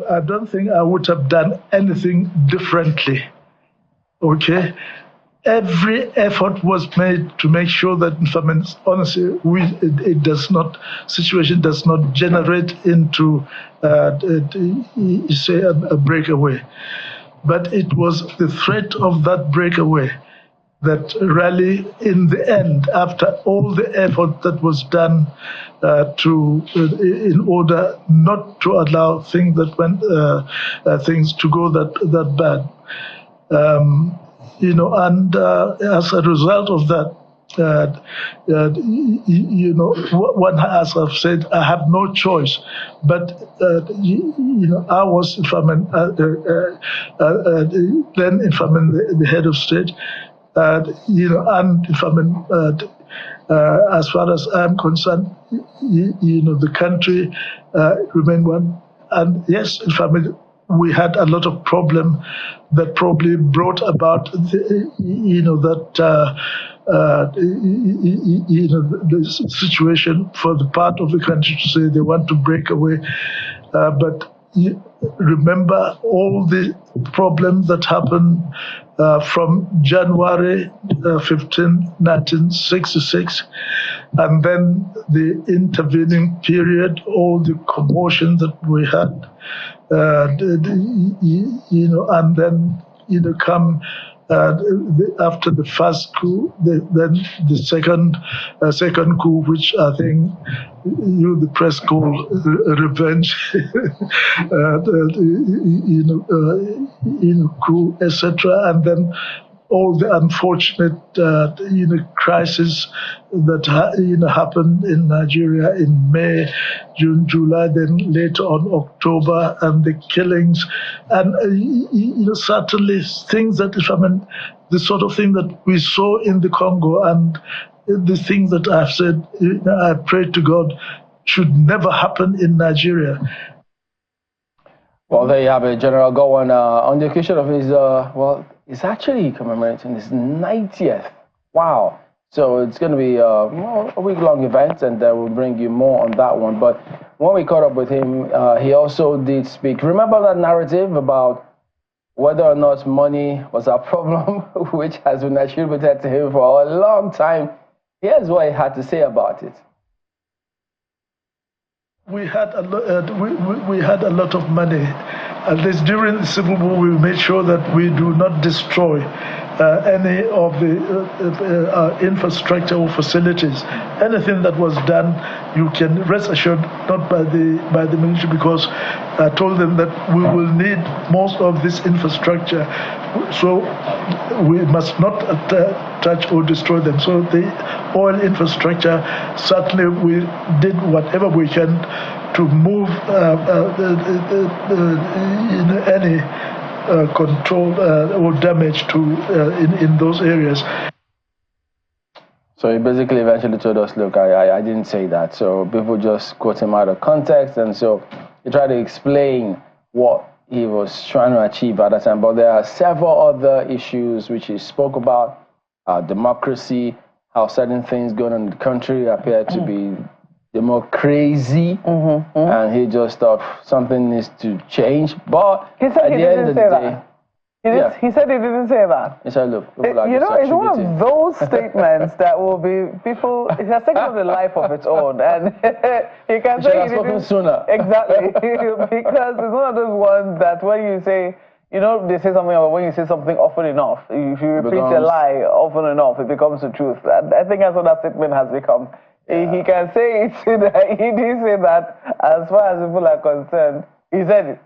I don't think I would have done anything differently. Okay? Every effort was made to make sure that, honestly, situation does not generate into, say, a breakaway. But it was the threat of that breakaway that really, in the end, after all the effort that was done in order not to allow things to go that bad, and as a result of that, one, as I've said, I have no choice. But I was, then, the head of state, and as far as I'm concerned, the country remained one. And yes, we had a lot of problem that probably brought about the situation for the part of the country to say they want to break away. But remember all the problems that happened from January 15, 1966, and then the intervening period, all the commotion that we had, and then come after the first coup, then the second coup, which I think the press called revenge, coup, etc., and then all the unfortunate crisis that happened in Nigeria in May, June, July, then later on October, and the killings, and certainly things that the sort of thing that we saw in the Congo, and the things that I've said, I pray to God should never happen in Nigeria. Well, there you have it, General Gowon, on the occasion of his it's actually commemorating his 90th. Wow. So it's going to be a week-long event, and we'll bring you more on that one. But when we caught up with him, he also did speak. Remember that narrative about whether or not money was a problem, which has been attributed to him for a long time. Here's what he had to say about it. We had a lot of money. At least during the Civil War, we made sure that we do not destroy any of the infrastructure or facilities. Anything that was done, you can rest assured, not by the military, because I told them that we will need most of this infrastructure, so we must not touch or destroy them. So the oil infrastructure, certainly we did whatever we can to move any control or damage to in those areas. So he basically eventually told us, look, I didn't say that. So people just quote him out of context, and so he tried to explain what he was trying to achieve at that time. But there are several other issues which he spoke about: democracy, how certain things going on in the country appear to be more crazy, and he just thought something needs to change. But he said he didn't say that. He said he didn't say that. He said, look, it's one of those statements that will be people. It has taken on a life of its own, and he can say he didn't sooner. Exactly, because it's one of those ones that when you say, they say something about when you say something often enough, if you repeat a lie often enough, it becomes the truth. I think that's what that statement has become. He can say it. He didn't say that. As far as people are concerned, he said it.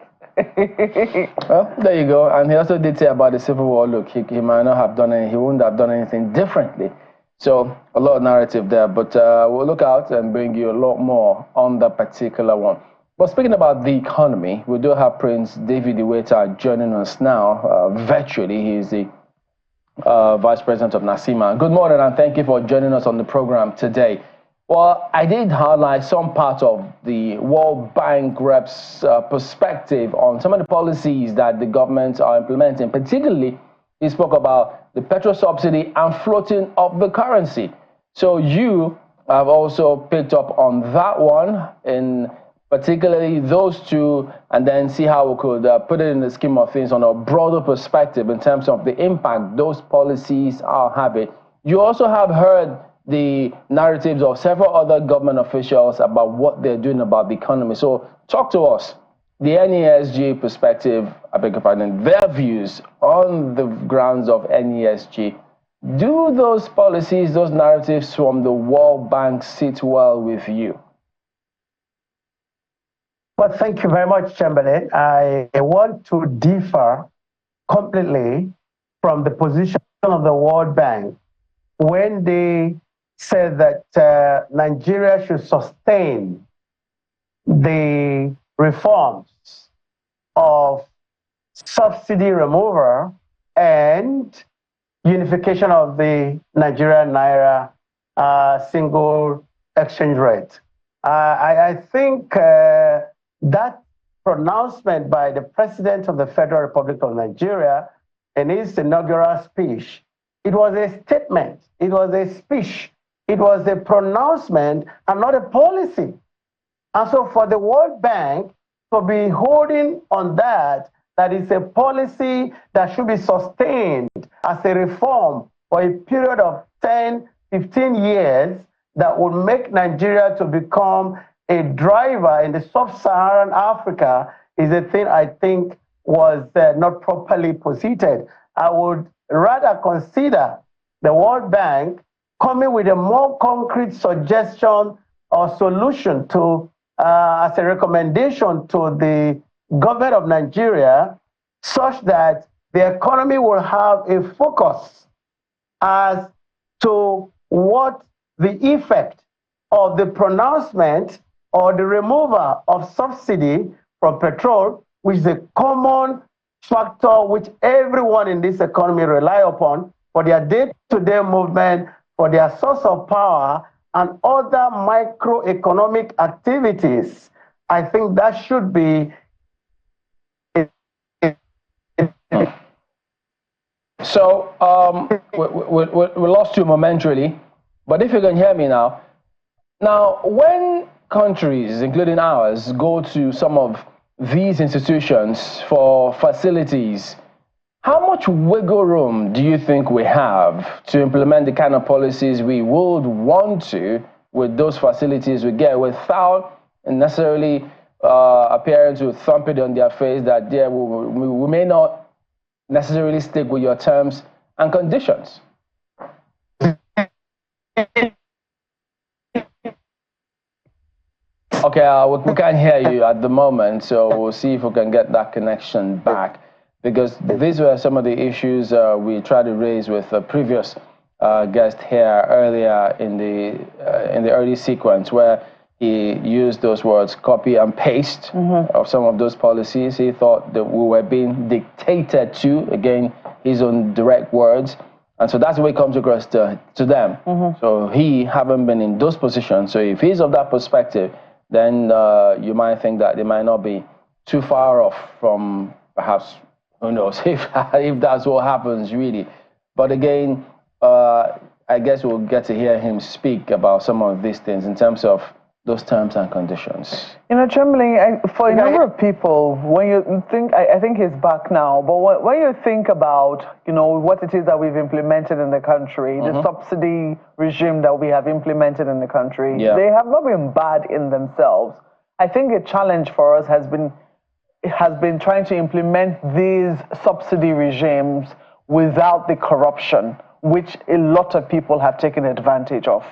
Well, there you go. And he also did say about the Civil War, look, he might not have done he wouldn't have done anything differently. So a lot of narrative there, but we'll look out and bring you a lot more on that particular one. But speaking about the economy, we do have Prince David Iweta joining us now virtually. He's the Vice President of NACCIMA. Good morning, and thank you for joining us on the program today. Well, I did highlight some part of the World Bank rep's perspective on some of the policies that the government are implementing. Particularly, he spoke about the petrol subsidy and floating of the currency. So you have also picked up on that one in particularly those two, and then see how we could put it in the scheme of things on a broader perspective in terms of the impact those policies are having. You also have heard the narratives of several other government officials about what they're doing about the economy. So talk to us, the NESG perspective, I beg your pardon, their views on the grounds of NESG. Do those policies, those narratives from the World Bank sit well with you? Well, thank you very much, Chamberlain. I want to differ completely from the position of the World Bank when they said that Nigeria should sustain the reforms of subsidy removal and unification of the Nigerian Naira single exchange rate. I think that pronouncement by the President of the Federal Republic of Nigeria in his inaugural speech, it was a statement, it was a speech, it was a pronouncement and not a policy. And so for the World Bank to be holding on that is a policy that should be sustained as a reform for a period of 10, 15 years that would make Nigeria to become a driver in the sub-Saharan Africa is a thing I think was not properly posited. I would rather consider the World Bank coming with a more concrete suggestion or solution to, as a recommendation to the government of Nigeria, such that the economy will have a focus as to what the effect of the pronouncement or the removal of subsidy from petrol, which is a common factor which everyone in this economy rely upon for their day-to-day movement, for their source of power, and other microeconomic activities. I think that should be. So we lost you momentarily, but if you can hear me now. Now, when countries, including ours, go to some of these institutions for facilities, how much wiggle room do you think we have to implement the kind of policies we would want to with those facilities we get without necessarily appearing to thump it on their face that yeah, we may not necessarily stick with your terms and conditions? Okay, we can't hear you at the moment, so we'll see if we can get that connection back, because these were some of the issues we tried to raise with a previous guest here earlier in the early sequence, where he used those words, copy and paste of some of those policies. He thought that we were being dictated to, again, his own direct words. And so that's the way it comes across to them. So he haven't been in those positions. So if he's of that perspective, then you might think that they might not be too far off from perhaps, who knows, if that's what happens really. But again, I guess we'll get to hear him speak about some of these things in terms of those terms and conditions. You know, Chamberlain, for a number of people, when you think, I think he's back now, but when you think about, you know, what it is that we've implemented in the country, the subsidy regime that we have implemented in the country, they have not been bad in themselves. I think a challenge for us has been trying to implement these subsidy regimes without the corruption, which a lot of people have taken advantage of,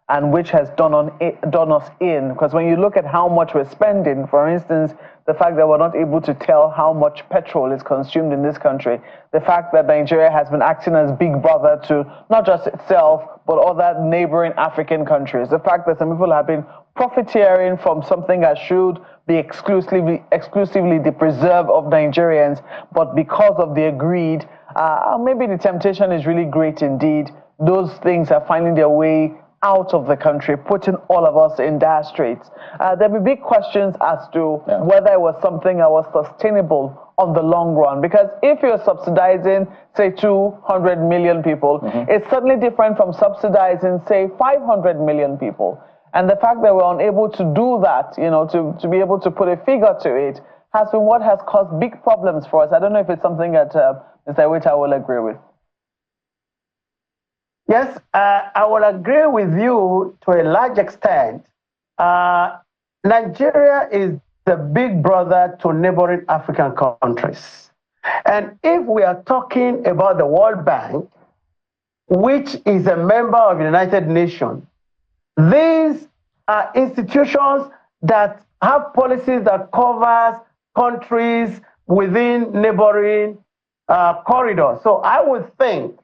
and which has done us in. Because when you look at how much we're spending, for instance, the fact that we're not able to tell how much petrol is consumed in this country, the fact that Nigeria has been acting as big brother to not just itself, but other neighboring African countries, the fact that some people have been profiteering from something that should be exclusively the preserve of Nigerians, but because of the agreed, maybe the temptation is really great indeed. Those things are finding their way out of the country, putting all of us in dire straits. There'll be big questions as to whether it was something that was sustainable on the long run. Because if you're subsidizing, say, 200 million people, it's certainly different from subsidizing, say, 500 million people. And the fact that we're unable to do that, you know, to be able to put a figure to it, has been what has caused big problems for us. I don't know if it's something that Mr. Wita will agree with. Yes, I will agree with you to a large extent. Nigeria is the big brother to neighboring African countries. And if we are talking about the World Bank, which is a member of the United Nations, these are institutions that have policies that covers countries within neighboring corridors. So I would think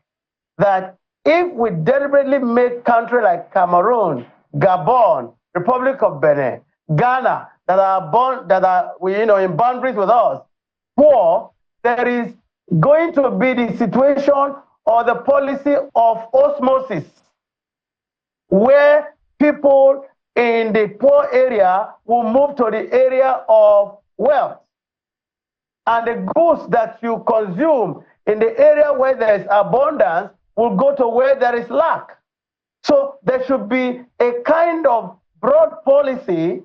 that if we deliberately make countries like Cameroon, Gabon, Republic of Benin, Ghana, that are in boundaries with us, poor, there is going to be the situation or the policy of osmosis, where people in the poor area will move to the area of wealth. And the goods that you consume in the area where there is abundance will go to where there is lack. So there should be a kind of broad policy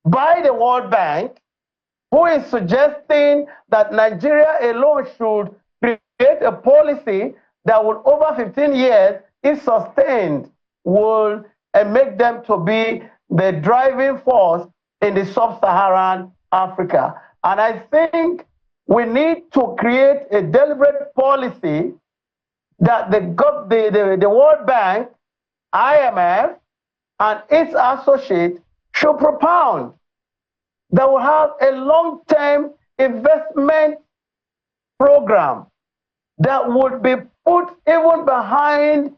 by the World Bank, who is suggesting that Nigeria alone should create a policy that would, over 15 years, if sustained, will make them to be the driving force in the sub-Saharan Africa. And I think we need to create a deliberate policy that the World Bank, IMF, and its associates should propound, that will have a long-term investment program that would be put even behind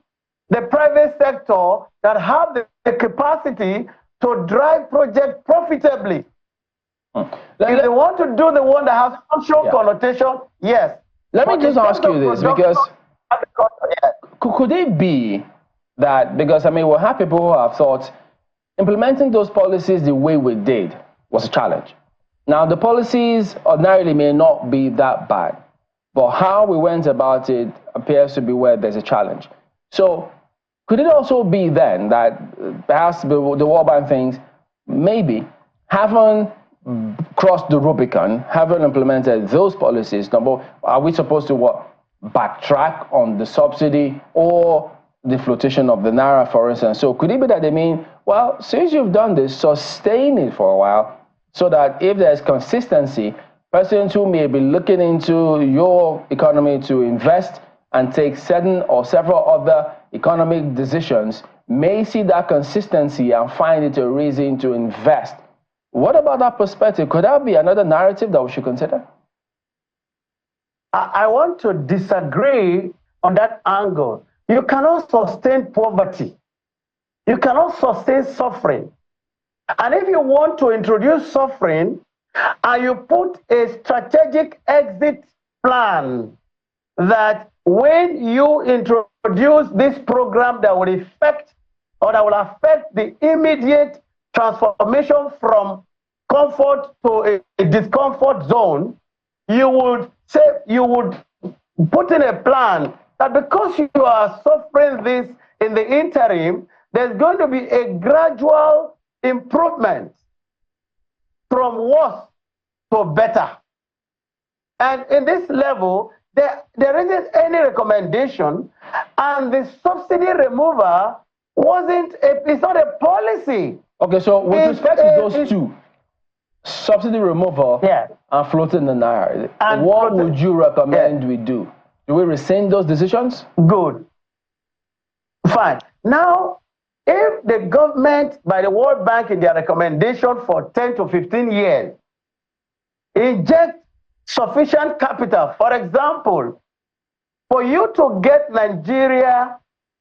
the private sector that have the capacity to drive projects profitably. If they want to do the one that has social connotation, yes. Let me just ask you this, because could it be that, because I mean, we'll have people who have thought implementing those policies the way we did was a challenge. Now, the policies ordinarily may not be that bad, but how we went about it appears to be where there's a challenge. So could it also be then that perhaps the World Bank thinks maybe haven't crossed the Rubicon, haven't implemented those policies? Number, are we supposed to backtrack on the subsidy or the flotation of the Naira, for instance? So could it be that they mean, well, since you've done this, sustain it for a while, so that if there's consistency, persons who may be looking into your economy to invest and take certain or several other economic decisions may see that consistency and find it a reason to invest. What about that perspective? Could that be another narrative that we should consider? I want to disagree on that angle. You cannot sustain poverty. You cannot sustain suffering. And if you want to introduce suffering and you put a strategic exit plan that when you introduce this program that will affect the immediate transformation from comfort to a discomfort zone, you would put in a plan that because you are suffering this in the interim, there's going to be a gradual improvement from worse to better. And in this level, there isn't any recommendation, and the subsidy remover it's not a policy. Okay, so with respect to those two, subsidy removal and floating the Naira, what would you recommend we do? Do we rescind those decisions? Good. Fine. Now, if the government, by the World Bank in their recommendation for 10 to 15 years, inject sufficient capital, for example, for you to get Nigeria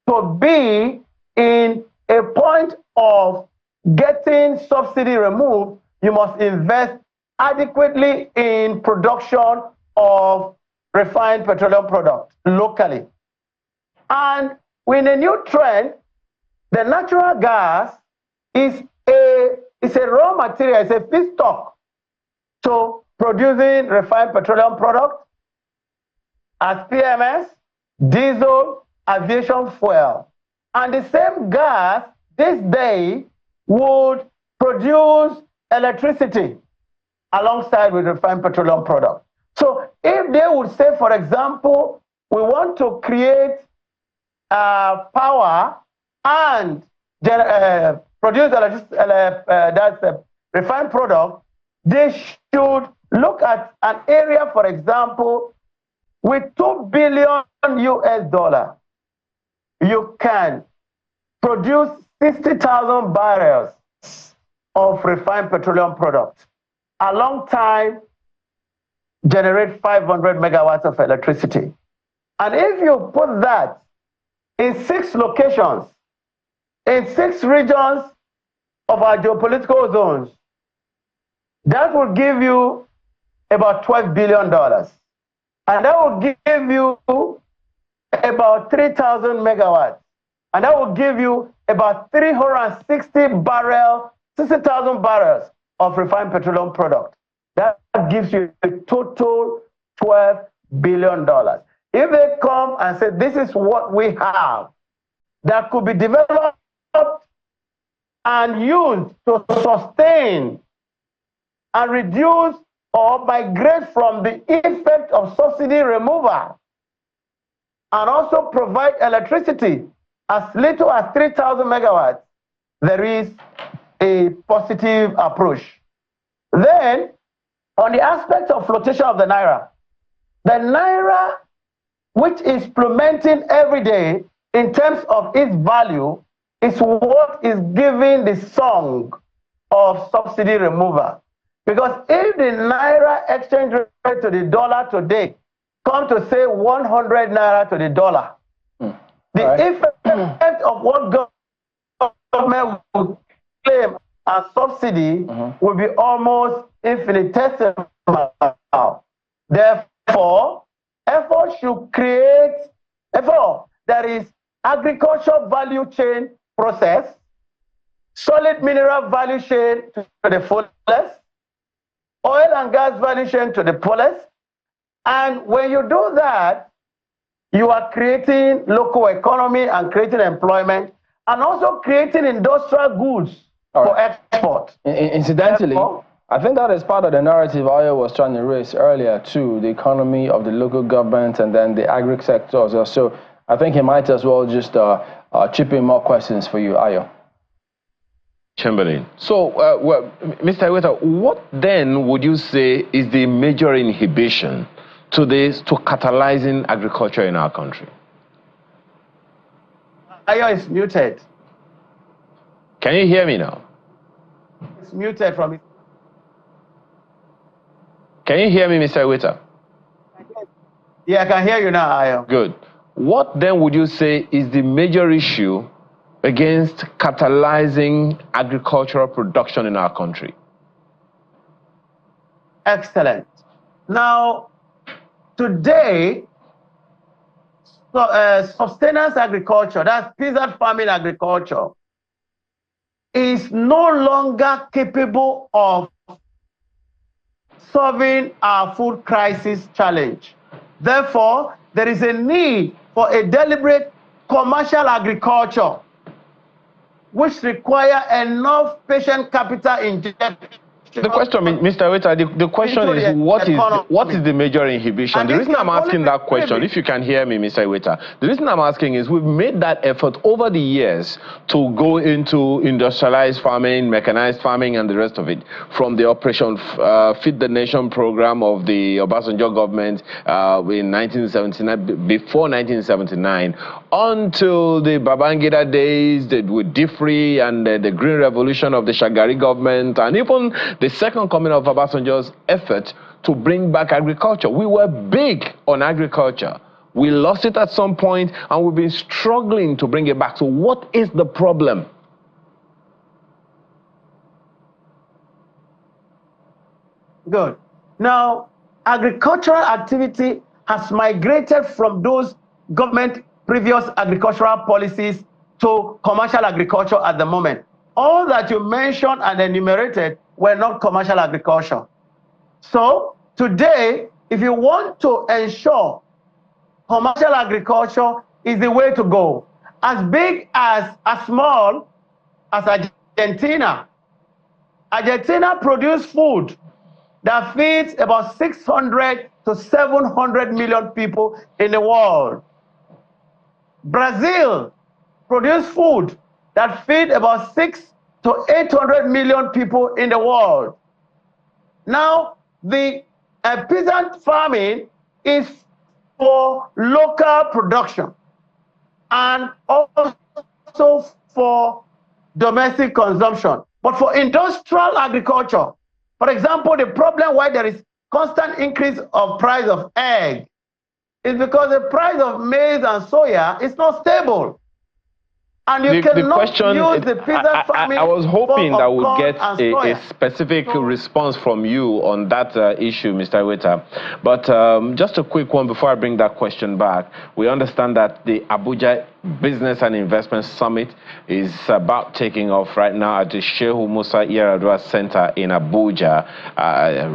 to be in a point of getting subsidy removed, you must invest adequately in production of refined petroleum products locally. And with a new trend, the natural gas is a raw material, it's a feedstock to producing refined petroleum products as PMS, diesel, aviation fuel. And the same gas this day would produce electricity alongside with refined petroleum products. So if they would say, for example, we want to create power and produce that's a refined product, they should look at an area, for example, with $2 billion US, you can produce 60,000 barrels of refined petroleum products. A long time, generate 500 megawatts of electricity. And if you put that in 6 locations, in 6 regions of our geopolitical zones, that will give you about $12 billion. And that will give you about 3,000 megawatts. And that will give you about 60,000 barrels of refined petroleum product. That gives you a total $12 billion. If they come and say, this is what we have that could be developed and used to sustain and reduce or migrate from the effect of subsidy removal, and also provide electricity as little as 3,000 megawatts, there is a positive approach. Then, on the aspect of flotation of the Naira, which is plummeting every day in terms of its value, is what is giving the song of subsidy removal. Because if the Naira exchange rate to the dollar today come to say 100 Naira to the dollar, the effect of what government will claim as subsidy will be almost infinitesimal. Therefore, effort should create, there is agriculture value chain process, solid mineral value chain to the fullest, oil and gas value chain to the fullest. And when you do that, you are creating local economy and creating employment and also creating industrial goods for export. Incidentally, I think that is part of the narrative Ayo was trying to raise earlier too, the economy of the local government and then the agri sectors. So I think he might as well just chip in more questions for you, Ayo. Chamberlain. So, Mr. Iweta, what then would you say is the major inhibition to catalyzing agriculture in our country? Ayo is muted. Can you hear me now? It's muted from it. Can you hear me, Mr. Iweta? Yeah, I can hear you now, Ayo. Good. What then would you say is the major issue against catalyzing agricultural production in our country? Excellent. Now, today, sustenance agriculture, that's peasant farming agriculture, is no longer capable of solving our food crisis challenge. Therefore, there is a need for a deliberate commercial agriculture which require enough patient capital injection. The question, Mr. Iweta, the question is what is the major inhibition? The reason I'm asking that question, if you can hear me, Mr. Iweta, the reason I'm asking is we've made that effort over the years to go into industrialized farming, mechanized farming, and the rest of it, from the Operation Feed the Nation program of the Obasanjo government in 1979, before 1979, until the Babangida days with DFRI and the Green Revolution of the Shagari government, and even the second coming of Obasanjo's effort to bring back agriculture. We were big on agriculture. We lost it at some point, and we've been struggling to bring it back. So what is the problem? Good. Now, agricultural activity has migrated from those government previous agricultural policies to commercial agriculture at the moment. All that you mentioned and enumerated were not commercial agriculture. So today, if you want to ensure commercial agriculture is the way to go, as big as small as Argentina. Argentina produces food that feeds about 600 to 700 million people in the world. Brazil produces food that feeds about 600 to 800 million people in the world. Now, the peasant farming is for local production and also for domestic consumption. But for industrial agriculture, for example, the problem why there is constant increase of price of egg is because the price of maize and soya is not stable. And you cannot use the peasant farming. I was hoping that we'd get a specific response from you on that issue, Mr. Weta. But just a quick one before I bring that question back. We understand that the Abuja Business and Investment Summit is about taking off right now at the Shehu Musa Yar'Adua Center in Abuja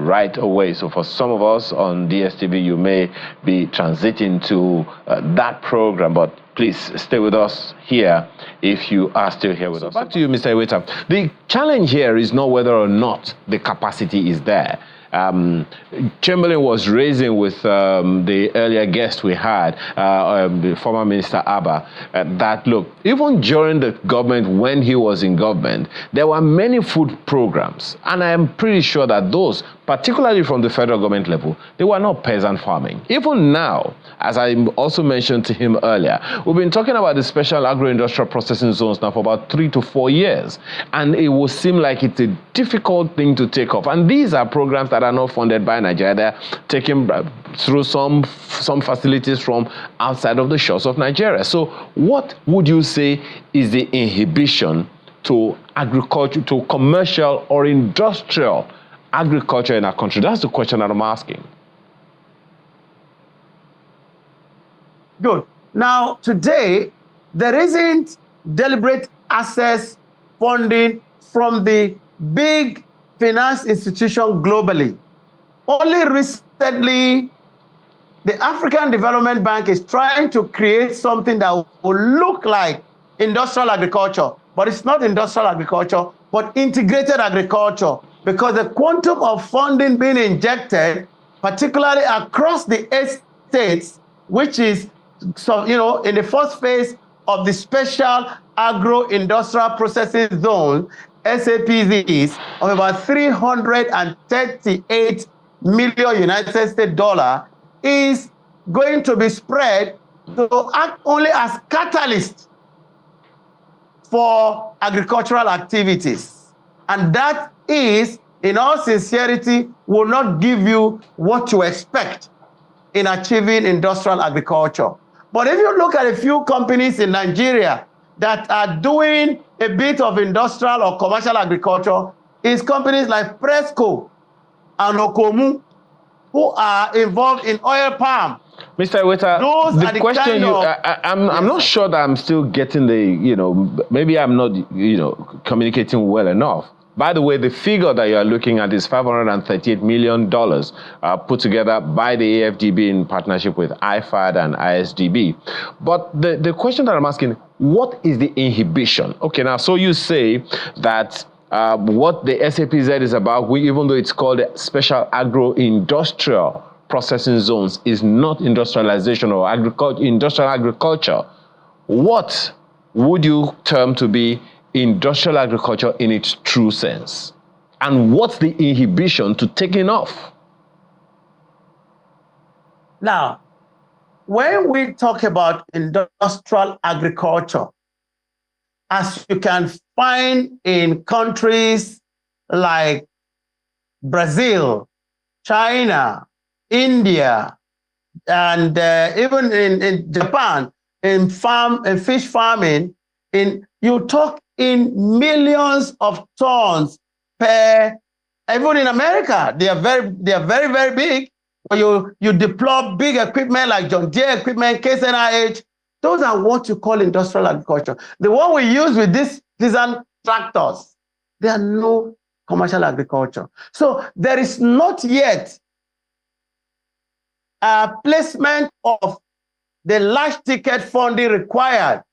right away. So for some of us on DSTV, you may be transiting to that program, but please stay with us here if you are still here with us. Back to you, Mr. Iweta. The challenge here is not whether or not the capacity is there. Chamberlain was raising with the earlier guest we had, the former Minister Abba, that, look, even during the government, when he was in government, there were many food programs. And I am pretty sure that those, particularly from the federal government level, they were not peasant farming. Even now, as I also mentioned to him earlier, we've been talking about the special agro-industrial processing zones now for about 3 to 4 years. And it will seem like it's a difficult thing to take off. And these are programs that are not funded by Nigeria. They're taken through some facilities from outside of the shores of Nigeria. So what would you say is the inhibition to agriculture, to commercial or industrial agriculture in our country? That's the question that I'm asking. Good. Now, today, there isn't deliberate access funding from the big finance institution globally. Only recently, the African Development Bank is trying to create something that will look like industrial agriculture, but it's not industrial agriculture, but integrated agriculture, because the quantum of funding being injected, particularly across the 8 states, which is, so, you know, in the first phase of the special agro-industrial processing zone, SAPZs, of about 338 million United States dollar, is going to be spread to act only as catalyst for agricultural activities. And that is, in all sincerity, will not give you what you expect in achieving industrial agriculture. But if you look at a few companies in Nigeria that are doing a bit of industrial or commercial agriculture, is companies like Presco and Okomu, who are involved in oil palm. Mr. Iweta, the question I'm not sure that I'm still getting the, maybe I'm not, communicating well enough. By the way, the figure that you are looking at is $538 million put together by the AFDB in partnership with IFAD and ISDB. But the question that I'm asking, what is the inhibition? Okay, now, so you say that what the SAPZ is about, even though it's called Special Agro-Industrial Processing Zones, is not industrialization or industrial agriculture. What would you term to be industrial agriculture in its true sense? And what's the inhibition to taking off? Now, when we talk about industrial agriculture, as you can find in countries like Brazil, China, India, and even in Japan, in fish farming, you talk in millions of tons per. Even in America, they are very, very big. You deploy big equipment like John Deere equipment, Case NIH. Those are what you call industrial agriculture. The one we use with these tractors, they are no commercial agriculture. So there is not yet a placement of the large ticket funding required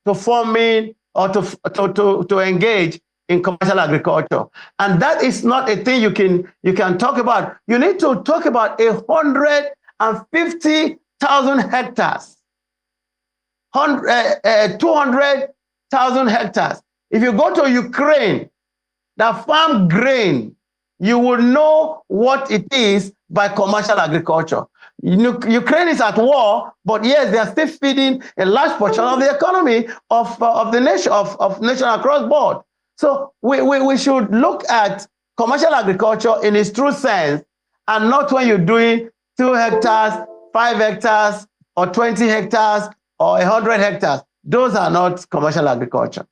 to form in or to engage in commercial agriculture. And that is not a thing you can talk about. You need to talk about 150,000 hectares, 200,000 hectares. If you go to Ukraine, that farm grain, you will know what it is by commercial agriculture. Ukraine is at war, but yes, they are still feeding a large portion of the economy of the nation, of nation across board. So we should look at commercial agriculture in its true sense, and not when you're doing 2 hectares, 5 hectares, or 20 hectares, or 100 hectares. Those are not commercial agriculture.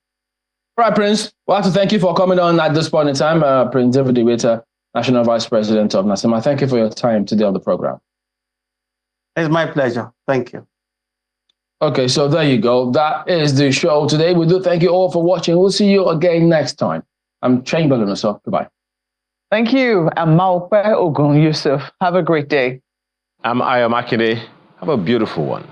All right, Prince, we'd like to thank you for coming on at this point in time. Prince David Iweta, National Vice President of NACCIMA. Thank you for your time today on the program. It's my pleasure. Thank you. Okay, so there you go. That is the show today. We do thank you all for watching. We'll see you again next time. I'm Chamberlain, so goodbye. Thank you. I'm Maupe Ogun Yusuf. Have a great day. I'm Ayo Makinde. Have a beautiful one.